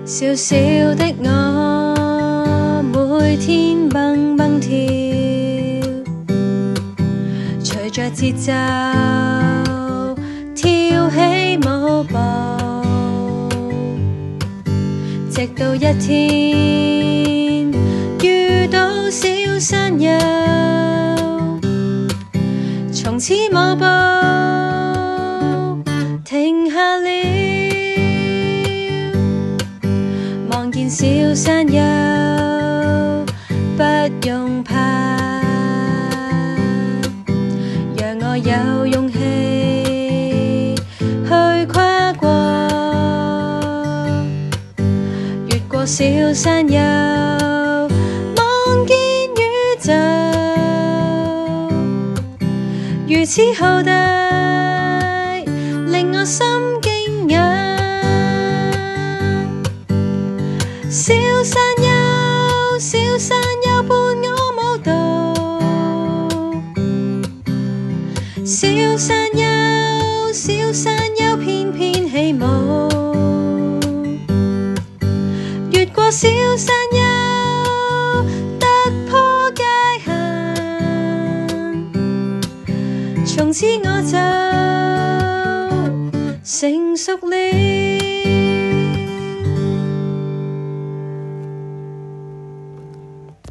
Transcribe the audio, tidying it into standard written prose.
小小的我每天蹦蹦跳，隨着節奏跳起舞步，直到一天遇到小山丘，從此舞步停下了，望見小山丘不用怕，讓我有勇氣去跨過，越過小山丘望見宇宙如此浩大，令我心驚訝。小山丘，小山丘伴我舞蹈，小山丘，小山丘翩翩起舞，越過小山丘突破界限，從此我就成熟了。